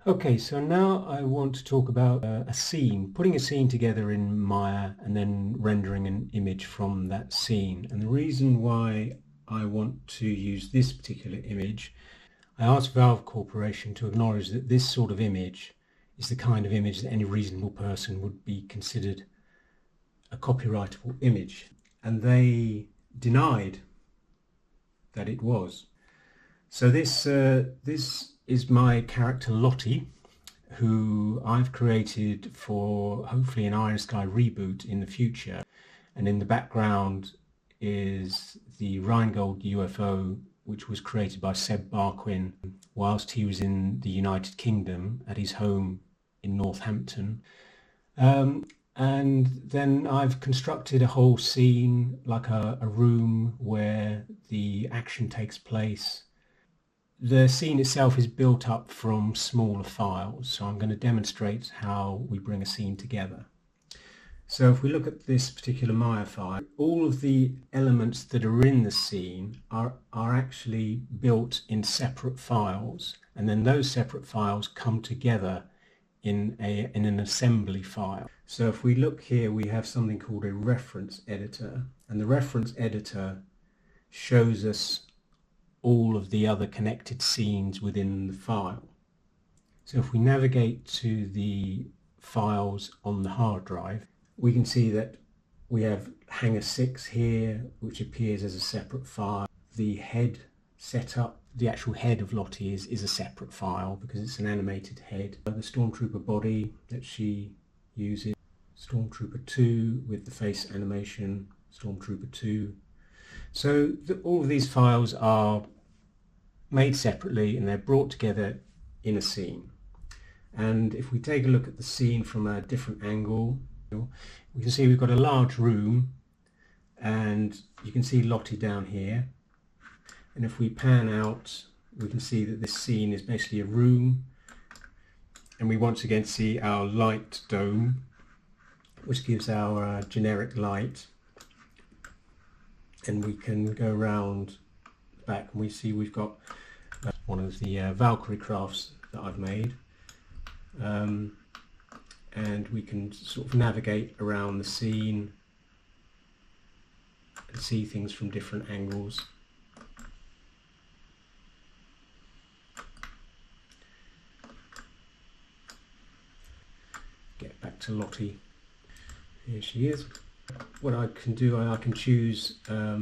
Okay, so now I want to talk about a scene, putting a scene together in Maya and then rendering an image from that scene. And the reason why I want to use this particular image, I asked Valve Corporation to acknowledge that this sort of image is the kind of image that any reasonable person would be considered a copyrightable image. And they denied that it was. So this is my character Lottie, who I've created for hopefully an Iron Sky reboot in the future. And in the background is the Rheingold UFO, which was created by Seb Barquin whilst he was in the United Kingdom at his home in Northampton. And then I've constructed a whole scene, like a room where the action takes place. The scene itself is built up from smaller files, so I'm going to demonstrate how we bring a scene together. So if we look at this particular Maya file, all of the elements that are in the scene are actually built in separate files, and then those separate files come together in an assembly file. So if we look here, we have something called a reference editor, and the reference editor shows us all of the other connected scenes within the file. So if we navigate to the files on the hard drive, we can see that we have Hangar 6 here, which appears as a separate file. The head setup, the actual head of Lottie is a separate file because it's an animated head. The Stormtrooper body that she uses, Stormtrooper 2 with the face animation, Stormtrooper 2. So all of these files are made separately and they're brought together in a scene. And if we take a look at the scene from a different angle, we can see we've got a large room and you can see Lottie down here. And if we pan out, we can see that this scene is basically a room, and we once again see our light dome, which gives our generic light. And we can go around the back and we see we've got one of the Valkyrie crafts that I've made. And we can sort of navigate around the scene and see things from different angles. Get back to Lottie. Here she is. What I can do, I can choose a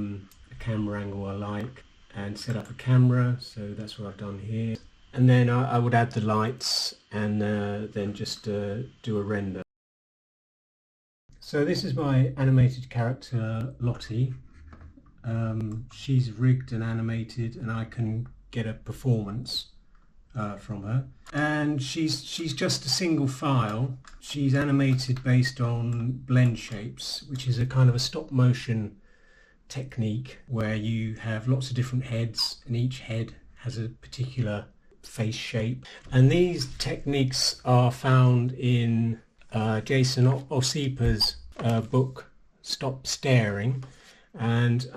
camera angle I like and set up a camera, so that's what I've done here. And then I would add the lights and then just do a render. So this is my animated character Lottie. She's rigged and animated, and I can get a performance from her. And she's just a single file. She's animated based on blend shapes, which is a kind of a stop motion technique where you have lots of different heads and each head has a particular face shape. And these techniques are found in Jason Osipa's book Stop Staring, and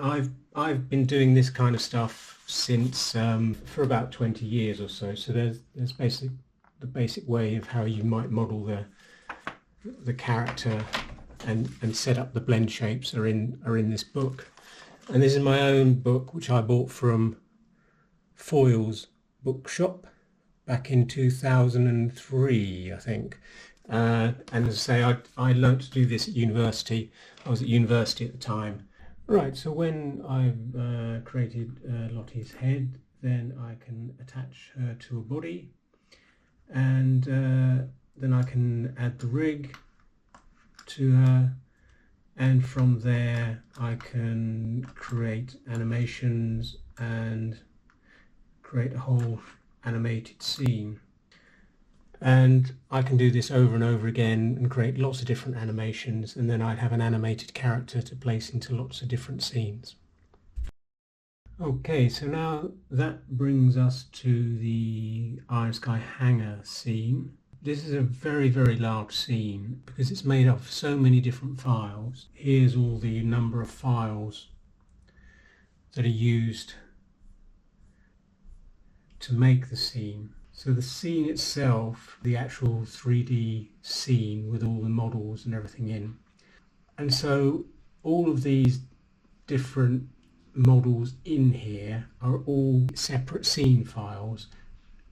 I've been doing this kind of stuff since for about 20 years or so. So there's the basic way of how you might model the character and set up the blend shapes are in this book. And this is my own book, which I bought from Foyle's bookshop back in 2003, I think. And as I say, I learnt to do this at university. I was at university at the time. Right, so when I've created Lottie's head, then I can attach her to a body, and then I can add the rig to her, and from there I can create animations and create a whole animated scene. And I can do this over and over again and create lots of different animations, and then I'd have an animated character to place into lots of different scenes. Okay, so now that brings us to the Iron Sky hangar scene. This is a very, very large scene because it's made up of so many different files. Here's all the number of files that are used to make the scene. So the scene itself, the actual 3D scene with all the models and everything in. And so all of these different models in here are all separate scene files,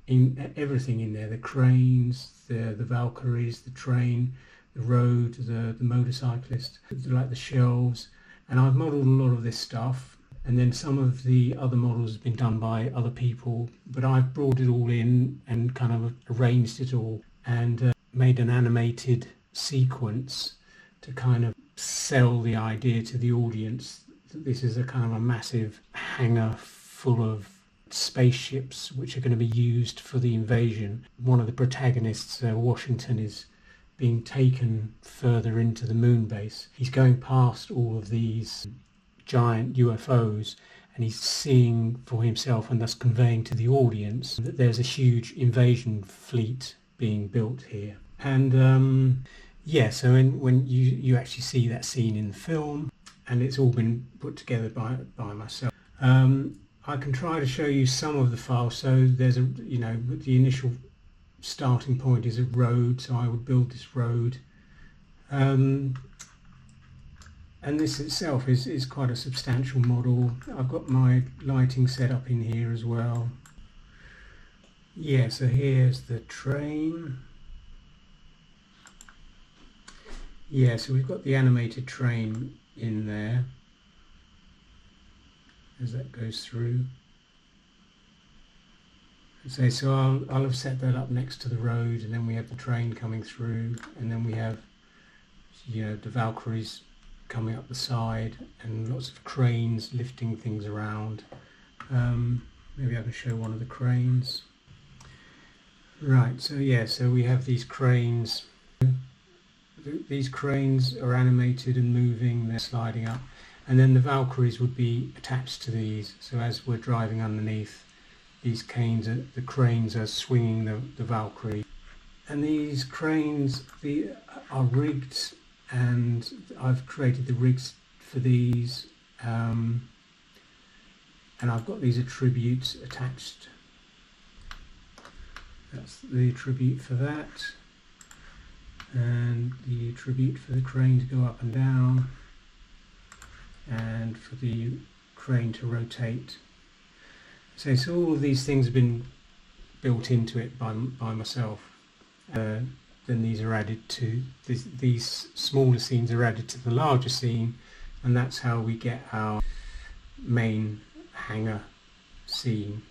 in everything in there, the cranes, the Valkyries, the train, the road, the motorcyclist, like the shelves. And I've modelled a lot of this stuff, and then some of the other models have been done by other people, but I've brought it all in and kind of arranged it all and made an animated sequence to kind of sell the idea to the audience that this is a kind of a massive hangar full of spaceships which are going to be used for the invasion. One of the protagonists, Washington, is being taken further into the moon base. He's going past all of these giant UFOs and he's seeing for himself and thus conveying to the audience that there's a huge invasion fleet being built here. And yeah, so when you actually see that scene in the film, and it's all been put together by myself. I can try to show you some of the files. So there's the initial starting point is a road, so I would build this road. And this itself is quite a substantial model. I've got my lighting set up in here as well. Yeah, so here's the train. Yeah, so we've got the animated train in there as that goes through. So I'll have set that up next to the road, and then we have the train coming through, and then we have the Valkyries coming up the side and lots of cranes lifting things around. Maybe I can show one of the cranes. Right, so yeah, so we have these cranes. These cranes are animated and moving, they're sliding up, and then the Valkyries would be attached to these. So as we're driving underneath, the cranes are swinging the Valkyrie. And these cranes are rigged, and I've created the rigs for these, and I've got these attributes attached. That's the attribute for that, and the attribute for the crane to go up and down, and for the crane to rotate. So all of these things have been built into it by myself. Then these are added to, these smaller scenes are added to the larger scene, and that's how we get our main hangar scene.